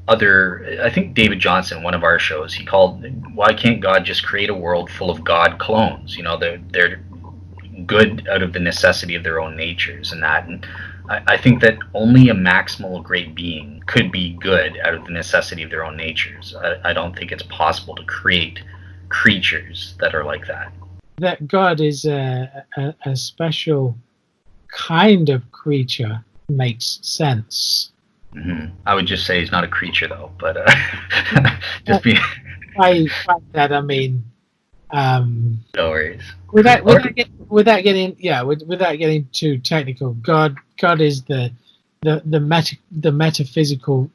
A: other. I think David Johnson, one of our shows, he called, why can't God just create a world full of God clones? They're good out of the necessity of their own natures, and I think that only a maximal great being could be good out of the necessity of their own natures. I don't think it's possible to create creatures that are like that.
B: That God is a special kind of creature makes sense.
A: I would just say he's not a creature, though, but
B: Uh,
A: just be.
B: by that I mean,
A: No worries.
B: without getting too technical, God is the metaphysical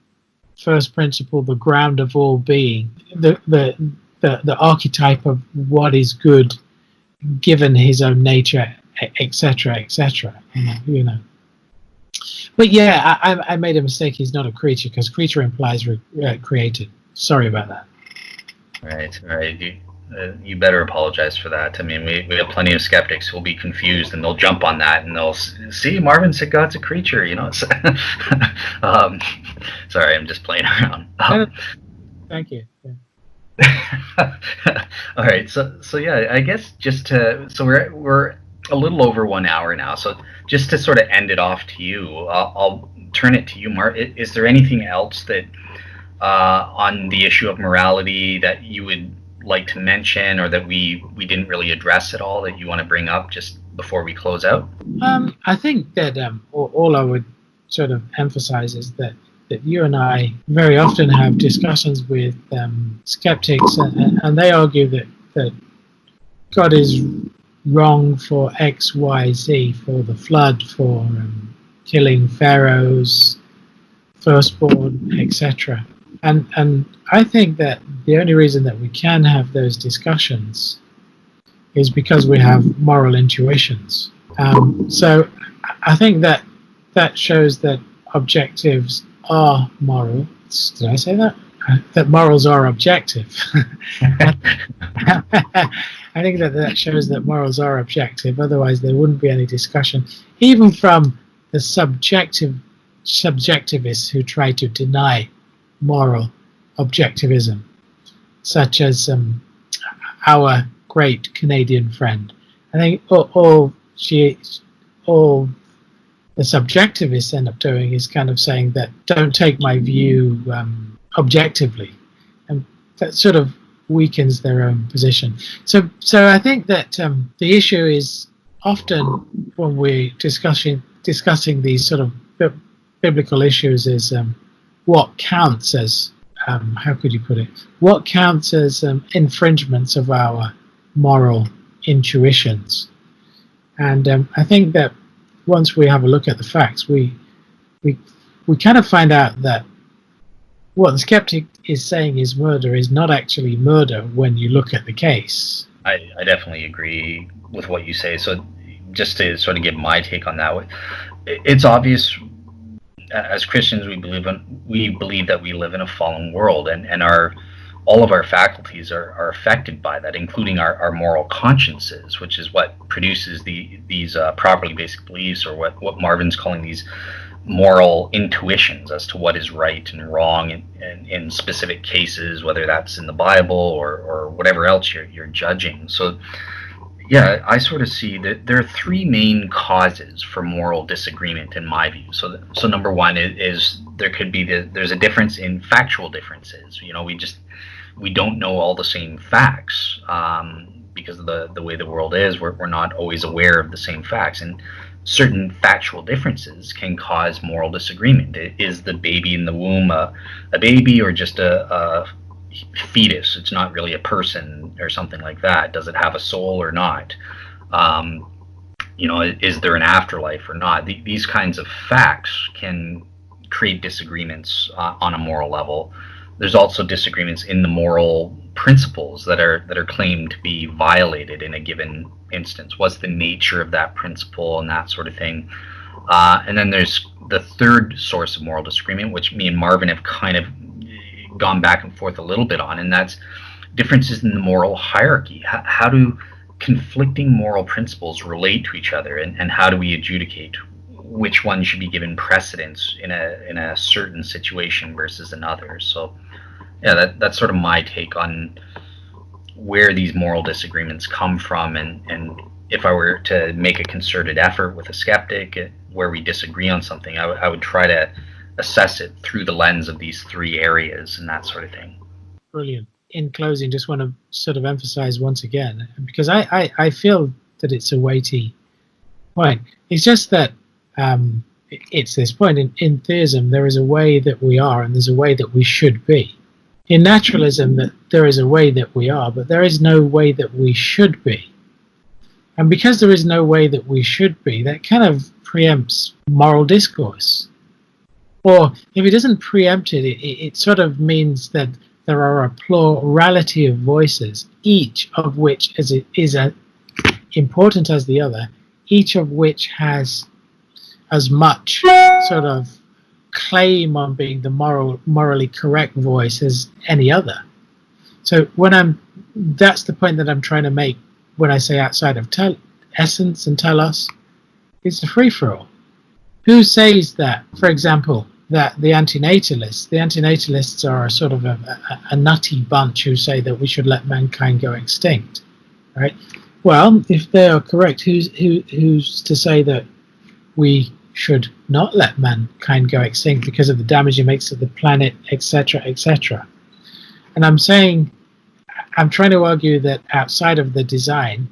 B: first principle, the ground of all being, the archetype of what is good, given his own nature, etc., etc. You know. But yeah, I made a mistake. He's not a creature because creature implies created. Sorry about that.
A: Right, right. You better apologize for that. I mean, we have plenty of skeptics who will be confused and they'll jump on that and they'll see Marvin said God's a creature. Um, sorry, I'm just playing around.
B: Thank you. Yeah.
A: All right, so yeah, I guess so we're a little over 1 hour now. So just to sort of end it off to you, I'll turn it to you, Mark. Is there anything else that on the issue of morality that you would like to mention, or that we didn't really address at all, that you want to bring up just before we close out?
B: I think that all I would sort of emphasize is that you and I very often have discussions with skeptics, and they argue that God is wrong for X, Y, Z, for the flood, for killing pharaohs, firstborn, etc. And I think that the only reason that we can have those discussions is because we have moral intuitions. So I think that shows that objectives are moral. Did I say that? That morals are objective. I think that shows that morals are objective. Otherwise, there wouldn't be any discussion, even from the subjectivists who try to deny moral objectivism, such as our great Canadian friend. I think all the subjectivists end up doing is kind of saying that don't take my view objectively, and that sort of weakens their own position. So I think that the issue is often when we're discussing these sort of biblical issues is what counts as how could you put it? What counts as infringements of our moral intuitions? And I think that once we have a look at the facts, we kind of find out that what the skeptic is saying is murder is not actually murder when you look at the case.
A: I definitely agree with what you say. So just to sort of give my take on that, it's obvious as Christians we believe that we live in a fallen world, and our all of our faculties are affected by that, including our moral consciences, which is what produces these properly basic beliefs, or what Marvin's calling these moral intuitions as to what is right and wrong in specific cases, whether that's in the Bible or whatever else you're judging. So yeah, I sort of see that there are three main causes for moral disagreement in my view. So number one is there could be there's a difference in factual differences. We don't know all the same facts, because of the way the world is. We're not always aware of the same facts, and certain factual differences can cause moral disagreement. Is the baby in the womb a baby, or just a fetus? It's not really a person, or something like that. Does it have a soul or not? Is there an afterlife or not? These kinds of facts can create disagreements on a moral level. There's also disagreements in the moral principles that are claimed to be violated in a given instance. What's the nature of that principle, and that sort of thing. And then there's the third source of moral disagreement, which me and Marvin have kind of gone back and forth a little bit on, and that's differences in the moral hierarchy. How do conflicting moral principles relate to each other, and how do we adjudicate which one should be given precedence in a certain situation versus another? So yeah, that's sort of my take on where these moral disagreements come from, and if I were to make a concerted effort with a skeptic where we disagree on something, I would try to assess it through the lens of these three areas and that sort of thing.
B: Brilliant. In closing, just want to sort of emphasize once again, because I feel that it's a weighty point. It's just that it's this point. In theism, there is a way that we are, and there's a way that we should be. In naturalism, that there is a way that we are, but there is no way that we should be. And because there is no way that we should be, that kind of preempts moral discourse. Or if it doesn't preempt it, it sort of means that there are a plurality of voices, each of which is as important as the other, each of which has as much sort of claim on being the morally correct voice as any other. So that's the point that I'm trying to make when I say outside of essence and telos. It's a free-for-all. Who says that, for example, that the antinatalists are a sort of a nutty bunch who say that we should let mankind go extinct, right? Well, if they are correct, who's to say that we should not let mankind go extinct because of the damage it makes to the planet, etc., etc.? And I'm trying to argue that outside of the design,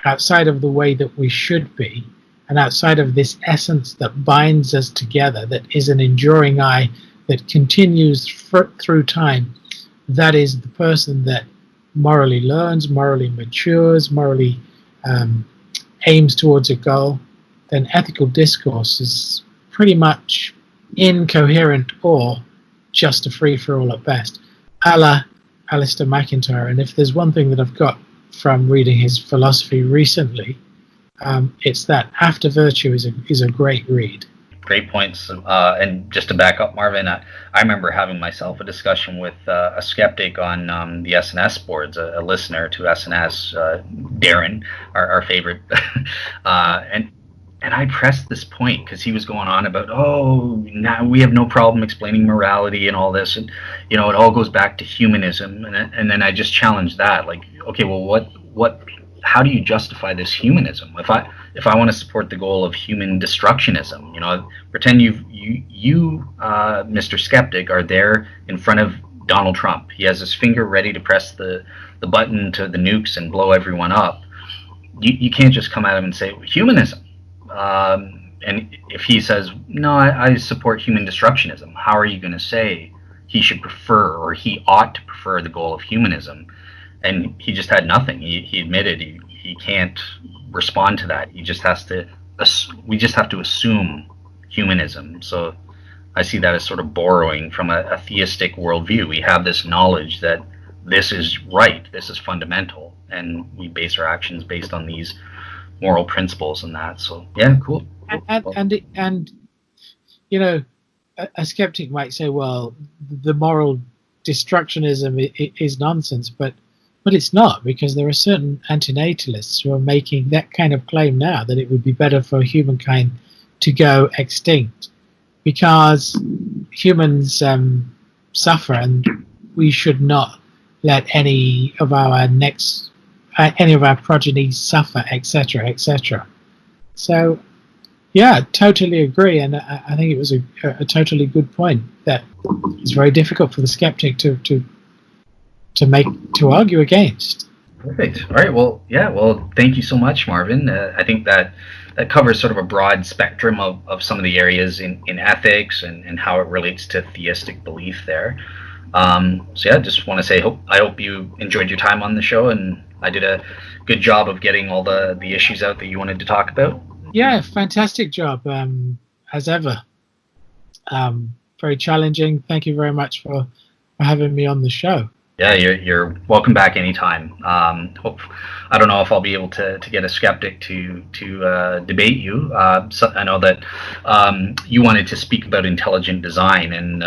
B: outside of the way that we should be, and outside of this essence that binds us together, that is an enduring I, that continues through time, that is the person that morally learns, morally matures, morally aims towards a goal, then ethical discourse is pretty much incoherent or just a free-for-all at best, a la Alistair McIntyre. And if there's one thing that I've got from reading his philosophy recently, it's that After Virtue is a great read.
A: Great points. And just to back up, Marvin, I remember having myself a discussion with a skeptic on the SNS boards, a listener to SNS, Darren, our favorite, and I pressed this point because he was going on about, now we have no problem explaining morality and all this, and it all goes back to humanism, and then I just challenged that, like, okay, well, how do you justify this humanism? If I want to support the goal of human destructionism, pretend you Mr. Skeptic, are there in front of Donald Trump. He has his finger ready to press the button to the nukes and blow everyone up. You can't just come at him and say humanism. And if he says, no, I support human destructionism, how are you going to say he should prefer, or he ought to prefer, the goal of humanism? And he just had nothing. He admitted he can't respond to that. We just have to assume humanism. So I see that as sort of borrowing from a theistic worldview. We have this knowledge that this is right, this is fundamental, and we base our actions based on these moral principles and that. So yeah, cool.
B: And a skeptic might say, well, the moral destructionism is nonsense, but it's not, because there are certain antinatalists who are making that kind of claim now, that it would be better for humankind to go extinct because humans suffer, and we should not let any of our progeny suffer, etc., etc. So, yeah, totally agree, and I think it was a totally good point that it's very difficult for the skeptic to argue against.
A: Perfect. All right. Well, yeah. Well, thank you so much, Marvin. I think that covers sort of a broad spectrum of some of the areas in ethics and how it relates to theistic belief there. So yeah, just want to say I hope you enjoyed your time on the show, and I did a good job of getting all the issues out that you wanted to talk about.
B: Yeah, fantastic job, as ever. Very challenging. Thank you very much for having me on the show.
A: Yeah, you're welcome back anytime. I don't know if I'll be able to get a skeptic to debate you. So I know that you wanted to speak about intelligent design, and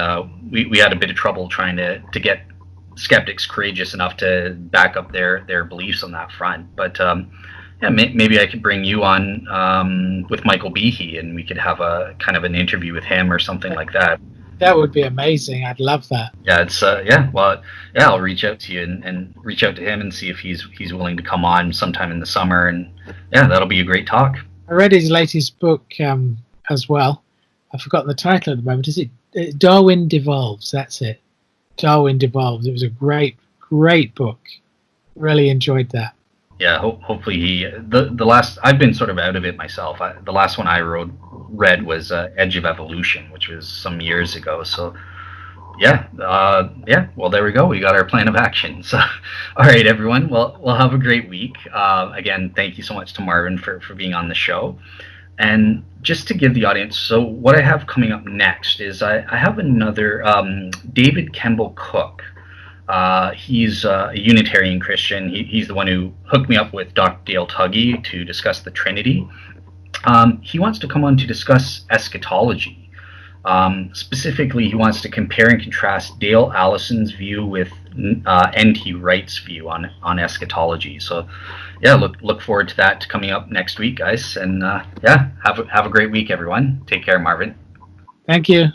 A: we had a bit of trouble trying to get skeptics courageous enough to back up their beliefs on that front. But yeah, maybe I could bring you on with Michael Behe, and we could have a kind of an interview with him or something like that.
B: That would be amazing. I'd love that.
A: Yeah, it's yeah. Well, yeah, I'll reach out to you and reach out to him and see if he's willing to come on sometime in the summer, and yeah, that'll be a great talk.
B: I read his latest book as well. I've forgotten the title at the moment. Is it Darwin Devolves? That's it. Darwin Devolves. It was a great book. Really enjoyed that.
A: Yeah, hopefully the last, I've been sort of out of it myself. The last one I read was Edge of Evolution, which was some years ago. So yeah, yeah. Well, there we go. We got our plan of action. So all right, everyone. Well, we'll have a great week. Again, thank you so much to Marvin for being on the show. And just to give the audience, so what I have coming up next is I have another David Kemble Cook. He's a Unitarian Christian. He's the one who hooked me up with Dr. Dale Tuggy to discuss the Trinity. He wants to come on to discuss eschatology. Specifically, he wants to compare and contrast Dale Allison's view with N.T. Wright's view on eschatology. So, yeah, look forward to that coming up next week, guys. And yeah, have a great week, everyone. Take care, Marvin.
B: Thank you.